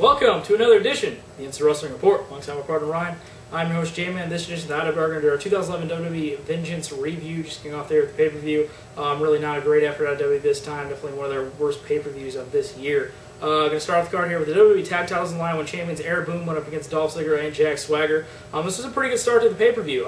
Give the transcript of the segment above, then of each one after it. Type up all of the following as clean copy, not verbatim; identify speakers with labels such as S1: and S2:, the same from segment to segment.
S1: Welcome to another edition of the Instant Wrestling Report. Alongside my partner Ryan, I'm your host Jamie. In this edition of the IWR, we're going to do our 2011 WWE Vengeance review. Just getting off there with the pay-per-view. Really not a great effort out of WWE this time. Definitely one of their worst pay-per-views of this year. Going to start off the card here with the WWE Tag Titles in line when champions Air Boom went up against Dolph Ziggler and Jack Swagger. This was a pretty good start to the pay-per-view.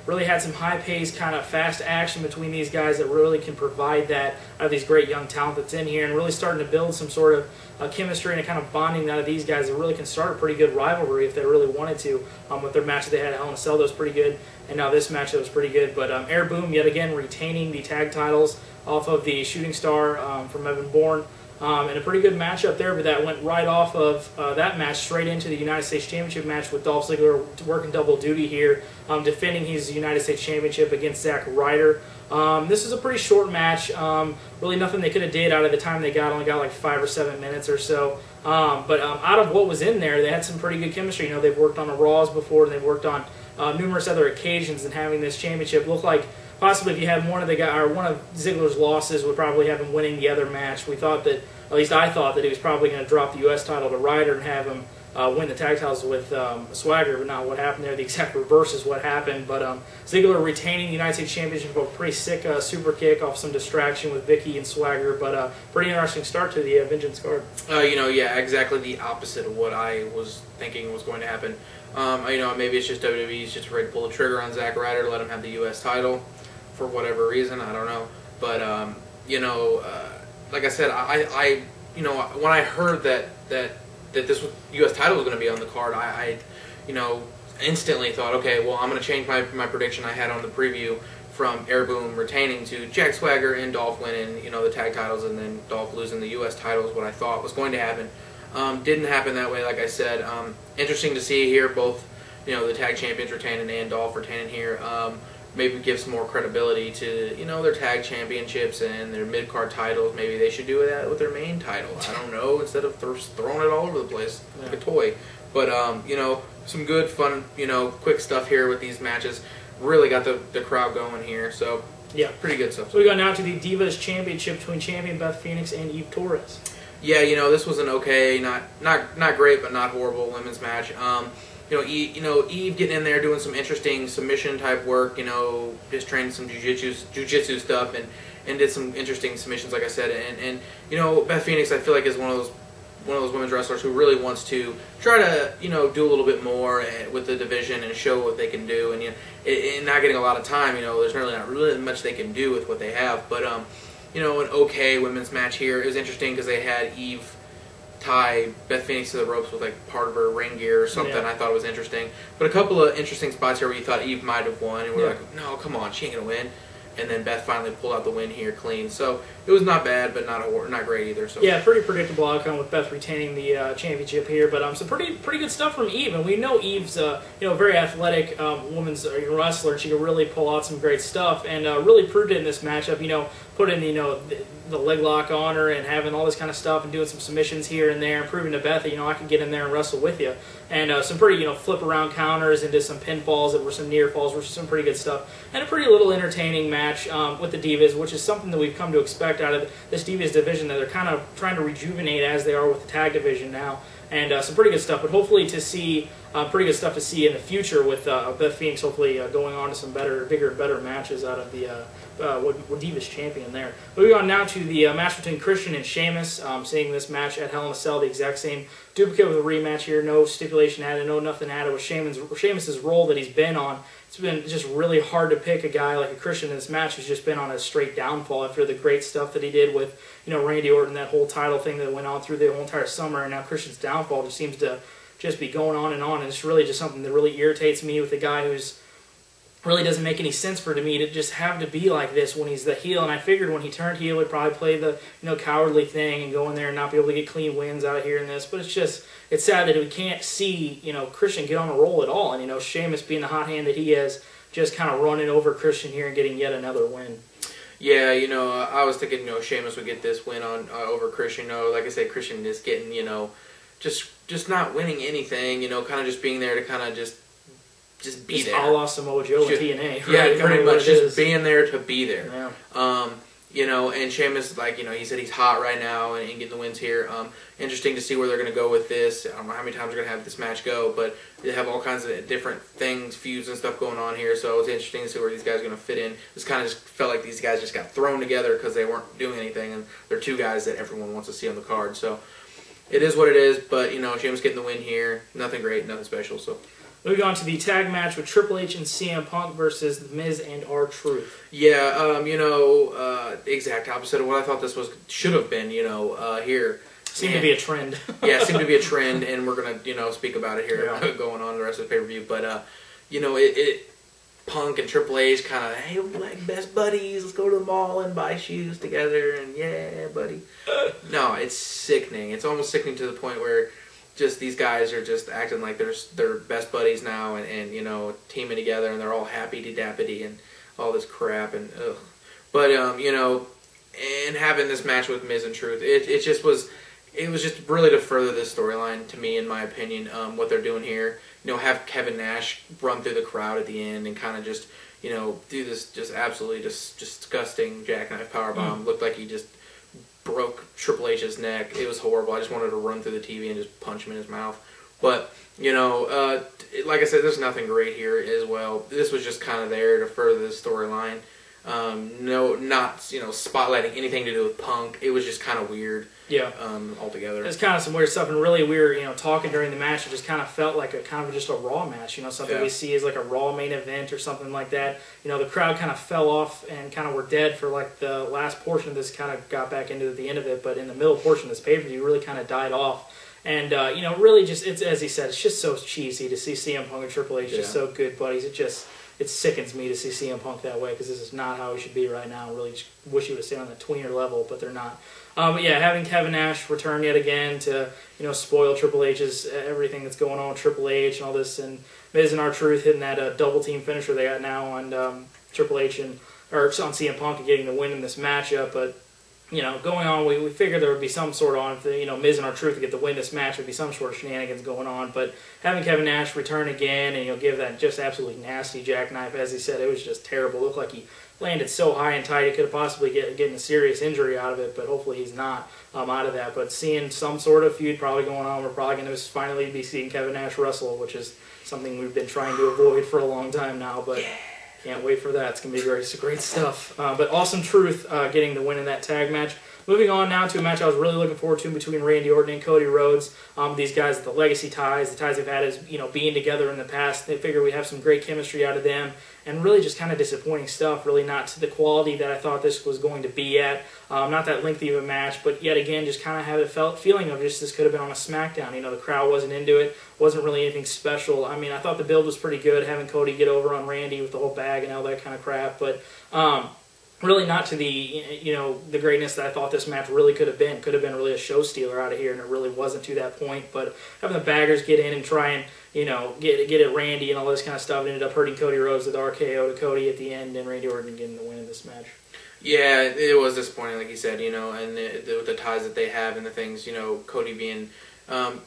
S1: Really had some high-paced, kind of fast action between these guys that really can provide that out of these great young talent that's in here, and really starting to build some sort of chemistry and a kind of bonding out of these guys that really can start a pretty good rivalry if they really wanted to. With their match that they had at Hell in a Cell, that was pretty good, and now this match that was pretty good. But Air Boom, yet again, retaining the tag titles off of the Shooting Star from Evan Bourne. And a pretty good matchup there, but that went right off of that match straight into the United States Championship match with Dolph Ziggler working double duty here, defending his United States Championship against Zack Ryder. This is a pretty short match. Really nothing they could have did out of the time they got. Only got like 5 or 7 minutes or so. But out of what was in there, they had some pretty good chemistry. You know, they've worked on the Raws before, and they've worked on numerous other occasions, and having this championship look like possibly if you had one of Ziggler's losses would probably have him winning the other match. We thought that, at least I thought, that he was probably going to drop the U.S. title to Ryder and have him win the tag titles with Swagger, but not what happened there. The exact reverse is what happened. But Ziggler retaining the United States Championship, a pretty sick super kick off some distraction with Vicky and Swagger, but pretty interesting start to the Vengeance card.
S2: Yeah, exactly the opposite of what I was thinking was going to happen. Maybe it's just WWE's just ready to pull the trigger on Zack Ryder to let him have the U.S. title for whatever reason. I don't know, but like I said, I when I heard that this U.S. title was going to be on the card, I instantly thought, okay, well, I'm going to change my prediction I had on the preview from Air Boom retaining to Jack Swagger and Dolph winning, the tag titles, and then Dolph losing the U.S. titles. What I thought was going to happen. Didn't happen that way, like I said. Interesting to see here, both the tag champions retaining and Dolph retaining here. Maybe give some more credibility to their tag championships and their mid-card titles. Maybe they should do that with their main title. I don't know, instead of throwing it all over the place like a toy. But some good, fun, quick stuff here with these matches. Really got the crowd going here. So
S1: yeah,
S2: pretty good stuff.
S1: So we go now to the Divas Championship between champion Beth Phoenix and Eve Torres.
S2: Yeah, this was an okay, not great, but not horrible women's match. Eve getting in there doing some interesting submission type work. Just training some jujitsu stuff and did some interesting submissions, like I said. And Beth Phoenix, I feel like, is one of those women's wrestlers who really wants to try to do a little bit more with the division and show what they can do. And not getting a lot of time. There's not really much they can do with what they have. But an okay women's match here. It was interesting because they had Eve tie Beth Phoenix to the ropes with like part of her ring gear or something. Yeah. I thought it was interesting. But a couple of interesting spots here where you thought Eve might have won, and we're like, no, come on, she ain't gonna win. And then Beth finally pulled out the win here clean. So it was not bad, but not great either. So
S1: yeah, pretty predictable outcome with Beth retaining the championship here. But some pretty good stuff from Eve, and we know Eve's a very athletic women's wrestler. She can really pull out some great stuff, and really proved it in this matchup. Put in the leg lock on her and having all this kind of stuff and doing some submissions here and there, and proving to Beth that I can get in there and wrestle with you. And some pretty flip around counters into some pinfalls that were some near falls, which is some pretty good stuff, and a pretty little entertaining match with the Divas, which is something that we've come to expect out of this Divas division, that they're kind of trying to rejuvenate as they are with the tag division now. And some pretty good stuff, but hopefully to see pretty good stuff to see in the future with Beth Phoenix hopefully going on to some bigger and better matches out of the Divas champion there. Moving on now to the match between Christian and Sheamus. Seeing this match at Hell in a Cell, the exact same duplicate with a rematch here. No stipulation added, no nothing added with Sheamus's role that he's been on. It's been just really hard to pick a guy like a Christian in this match who's just been on a straight downfall after the great stuff that he did with Randy Orton, that whole title thing that went on through the whole entire summer, and now Christian's downfall just seems to just be going on, and it's really just something that really irritates me with a guy who's really doesn't make any sense for me to just have to be like this when he's the heel. And I figured when he turned heel, he'd probably play the cowardly thing and go in there and not be able to get clean wins out of here in this. But it's sad that we can't see Christian get on a roll at all. And Sheamus, being the hot hand that he is, just kind of running over Christian here and getting yet another win.
S2: Yeah, I was thinking Sheamus would get this win on over Christian. Like I said, Christian is getting just not winning anything. Kind of just being there to kind of just be there.
S1: A la Samoa Joe and TNA.
S2: Right? Yeah, pretty much just being there to be there.
S1: Yeah.
S2: And Sheamus, like, he said he's hot right now and getting the wins here. Interesting to see where they're going to go with this. I don't know how many times they're going to have this match go, but they have all kinds of different things, feuds and stuff going on here, so it's interesting to see where these guys are going to fit in. This kind of just felt like these guys just got thrown together because they weren't doing anything, and they're two guys that everyone wants to see on the card. So it is what it is, but, Sheamus getting the win here. Nothing great, nothing special, so...
S1: Moving on to the tag match with Triple H and CM Punk versus The Miz and R-Truth.
S2: Yeah, exact opposite of what I thought this should have been, here.
S1: Seemed to be a trend.
S2: Yeah, it seemed to be a trend, and we're going to, speak about it here going on the rest of the pay-per-view. But, Punk and Triple H kind of, hey, we're like best buddies, let's go to the mall and buy shoes together, and yeah, buddy. No, it's sickening. It's almost sickening to the point where just these guys are just acting like they're best buddies now, and teaming together, and they're all happy-de-dappity and all this crap, and ugh. But and having this match with Miz and Truth, it was just really to further this storyline to me, in my opinion. What they're doing here, have Kevin Nash run through the crowd at the end and kind of just do this just absolutely just disgusting jackknife powerbomb. Looked like he just broke Triple H's neck. It was horrible. I just wanted to run through the TV and just punch him in his mouth. But, like I said, there's nothing great here as well. This was just kind of there to further the storyline. Not spotlighting anything to do with Punk. It was just kind of weird. Yeah. Altogether. There's
S1: kind of some weird stuff, and really weird, talking during the match. It just kind of felt like just a Raw match. Something we see as like a Raw main event or something like that. The crowd kind of fell off and kind of were dead for like the last portion of this. Kind of got back into the end of it, but in the middle portion of this pay-per-view, really kind of died off. And really just it's, as he said, it's just so cheesy to see CM Punk and Triple H just so good buddies. It sickens me to see CM Punk that way, because this is not how he should be right now. I really just wish he would stay on the tweener level, but they're not. But yeah, having Kevin Nash return yet again to spoil Triple H's everything that's going on with Triple H and all this, and Miz and R-Truth hitting that double team finisher they got now on Triple H on CM Punk and getting the win in this matchup. But going on, we figured there would be some sort of, Miz and R-Truth to get the win this match, would be some sort of shenanigans going on. But having Kevin Nash return again and give that just absolutely nasty jackknife, as he said, it was just terrible. It looked like he landed so high and tight he could have possibly getting a serious injury out of it, but hopefully he's not out of that. But seeing some sort of feud probably going on, we're probably going to finally be seeing Kevin Nash wrestle, which is something we've been trying to avoid for a long time now. But can't wait for that. It's going to be great. It's great stuff. But awesome Truth getting the win in that tag match. Moving on now to a match I was really looking forward to between Randy Orton and Cody Rhodes. These guys, the legacy ties, the ties they've had as being together in the past. They figured we'd have some great chemistry out of them, and really just kind of disappointing stuff. Really not to the quality that I thought this was going to be at. Not that lengthy of a match, but yet again, just kind of had a feeling of just this could have been on a SmackDown. The crowd wasn't into it. Wasn't really anything special. I mean, I thought the build was pretty good, having Cody get over on Randy with the whole bag and all that kind of crap, but really not to the the greatness that I thought this match really could have been. Could have been really a show stealer out of here, and it really wasn't to that point. But having the baggers get in and try and get at Randy and all this kind of stuff, it ended up hurting Cody Rhodes with the RKO to Cody at the end, and Randy Orton getting the win in this match.
S2: Yeah, it was disappointing, like you said, and with the ties that they have and the things, Cody being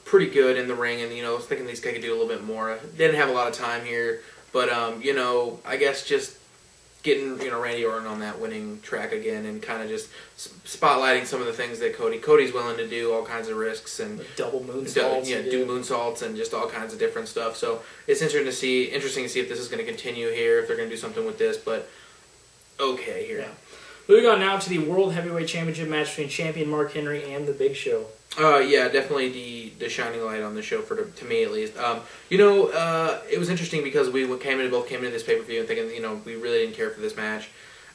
S2: pretty good in the ring, and I was thinking these guys could do a little bit more. They didn't have a lot of time here, but I guess just getting Randy Orton on that winning track again, and kind of just spotlighting some of the things that Cody's willing to do, all kinds of risks and
S1: like double moonsaults,
S2: do moonsaults and just all kinds of different stuff. So it's interesting to see if this is going to continue here, if they're going to do something with this. But okay, here. Yeah.
S1: Moving on now to the World Heavyweight Championship match between champion Mark Henry and The Big Show.
S2: Yeah, definitely the shining light on the show to me at least. It was interesting because we both came into this pay-per-view and thinking, we really didn't care for this match,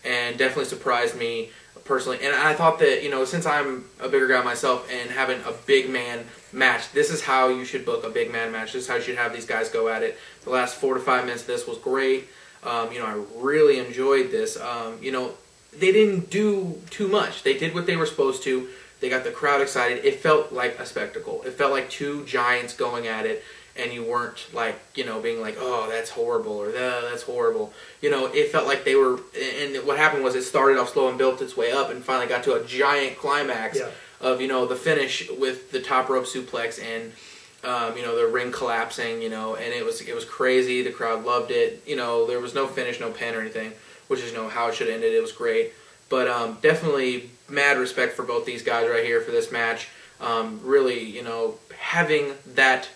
S2: and definitely surprised me personally. And I thought that, since I'm a bigger guy myself and having a big man match, this is how you should book a big man match. This is how you should have these guys go at it. The last 4 to 5 minutes of this was great. I really enjoyed this. They didn't do too much. They did what they were supposed to. They got the crowd excited. It felt like a spectacle. It felt like two giants going at it, and you weren't like, being like, oh, that's horrible, or that's horrible. It felt like they were, and what happened was it started off slow and built its way up and finally got to a giant climax of, the finish with the top rope suplex and, the ring collapsing, and it was crazy. The crowd loved it. There was no finish, no pin or anything, which is, how it should have ended. It was great. But definitely mad respect for both these guys right here for this match. Really, you know, having that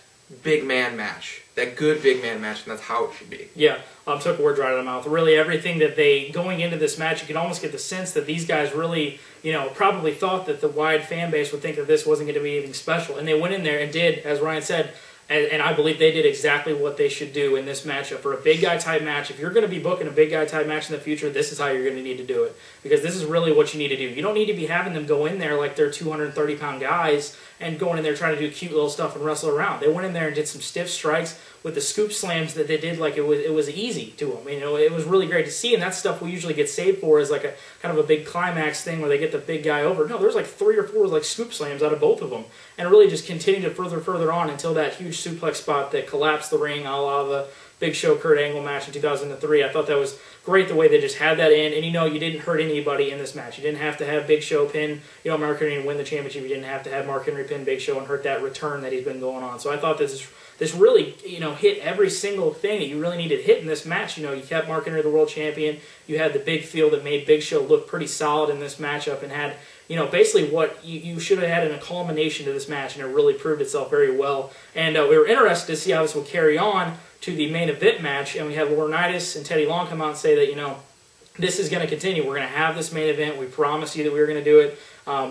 S2: big man match, that good big man match, and that's how it should be.
S1: Yeah, took words right out of my mouth. Really, everything that they, going into this match, you can almost get the sense that these guys really, you know, probably thought that the wide fan base would think that this wasn't going to be anything special. And they went in there and did, as Ryan said, and I believe they did exactly what they should do in this matchup. For a big guy type match, if you're going to be booking a big guy type match in the future, this is how you're going to need to do it. Because this is really what you need to do. You don't need to be having them go in there like they're 230-pound guys and going in there trying to do cute little stuff and wrestle around. They went in there and did some stiff strikes with the scoop slams that they did like it was easy to them. You know, it was really great to see, and that stuff we usually get saved for as like a kind of a big climax thing where they get the big guy over. No, there's like 3 or 4 like scoop slams out of both of them, and it really just continued to further on until that huge suplex spot that collapsed the ring, a la the Big Show Kurt Angle match in 2003. I thought that was great the way they just had that in, and you know, you didn't hurt anybody in this match. You didn't have to have Big Show pin, you know, Mark Henry and win the championship. You didn't have to have Mark Henry pin Big Show and hurt that return that he's been going on. So I thought this really, you know, hit every single thing that you really needed to hit in this match. You know, you kept Mark Henry the world champion. You had the big feel that made Big Show look pretty solid in this matchup, and had, you know, basically what you should have had in a culmination to this match, and it really proved itself very well. And we were interested to see how this will carry on to the main event match, and we had Laurinaitis and Teddy Long come out and say that, you know, this is going to continue. We're going to have this main event. We promised you that we were going to do it.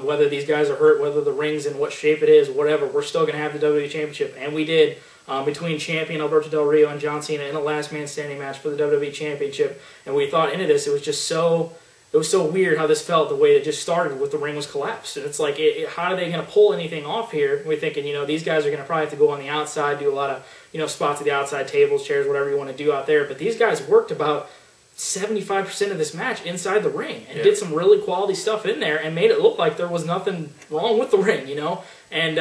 S1: Whether these guys are hurt, whether the ring's in what shape it is, whatever, we're still going to have the WWE Championship. And we did, between champion Alberto Del Rio and John Cena in a last man standing match for the WWE Championship. And we thought into this, it was just so... It was so weird how this felt, the way it just started with the ring was collapsed. And it's like, how are they going to pull anything off here? We're thinking, you know, these guys are going to probably have to go on the outside, do a lot of, you know, spots at the outside, tables, chairs, whatever you want to do out there. But these guys worked about 75% of this match inside the ring and did some really quality stuff in there and made it look like there was nothing wrong with the ring, you know? And,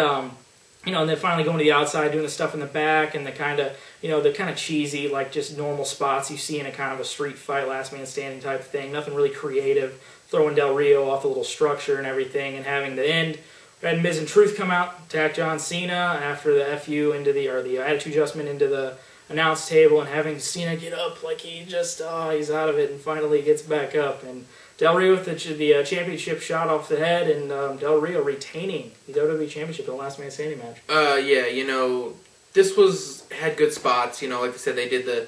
S1: you know, and then finally going to the outside, doing the stuff in the back, and the kind of, you know, the kind of cheesy, like just normal spots you see in a kind of a street fight, last man standing type thing. Nothing really creative. Throwing Del Rio off a little structure and everything, and having the end. We had Miz and Truth come out, attack John Cena after the FU into the, or the attitude adjustment into the announce table, and having Cena get up like he just, he's out of it, and finally gets back up. And Del Rio with the championship shot off the head, and Del Rio retaining the WWE Championship in the last man standing match.
S2: Yeah, you know, this had good spots. You know, like I said, they did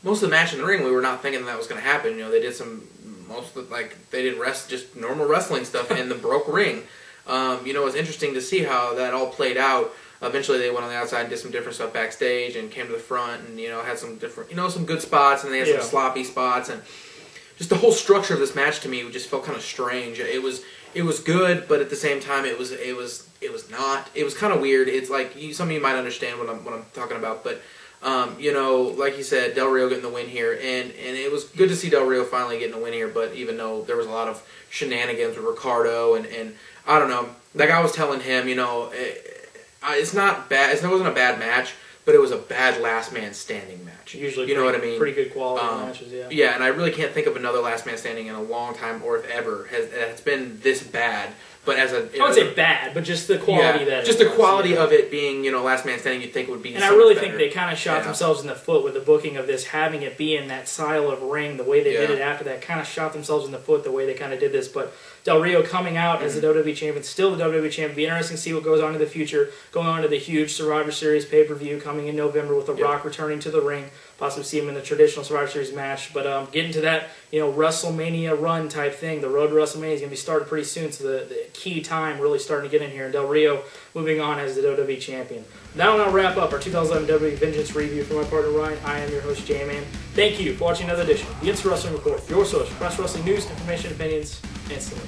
S2: most of the match in the ring. We were not thinking that was going to happen. You know, they did just normal wrestling stuff in the broke ring. You know, it was interesting to see how that all played out. Eventually, they went on the outside and did some different stuff backstage, and came to the front, and you know, had some different, you know, some good spots, and they had some sloppy spots, and just the whole structure of this match to me just felt kind of strange. It was good, but at the same time, it was not. It was kind of weird. It's like some of you might understand what I'm talking about, but you know, like you said, Del Rio getting the win here, and it was good to see Del Rio finally getting the win here. But even though there was a lot of shenanigans with Ricardo, and I don't know, like I was telling him, you know, it's not bad. It wasn't a bad match, but it was a bad last man standing match.
S1: Usually,
S2: you know what I mean?
S1: Pretty good quality matches, yeah.
S2: Yeah, and I really can't think of another last man standing in a long time, or if ever has been this bad. But I wouldn't
S1: say bad, but just the quality
S2: of it being, you know, last man standing, you'd think would be.
S1: And I really think they kind of shot themselves in the foot with the booking of this, having it be in that style of ring. The way they did it after that kind of shot themselves in the foot. The way they kind of did this, but Del Rio coming out as the WWE champion, still the WWE champion. Be interesting to see what goes on in the future. Going on to the huge Survivor Series pay-per-view coming in November with The Rock returning to the ring. Possibly see him in the traditional Survivor Series match. But getting to that, you know, WrestleMania run type thing. The road to WrestleMania is going to be started pretty soon, so the key time really starting to get in here. And Del Rio moving on as the WWE champion. That will now wrap up our 2011 WWE Vengeance review. For my partner Ryan, I am your host J-Man. Thank you for watching another edition of the Instant Wrestling Report. Your source for press wrestling news, information, opinions, and story.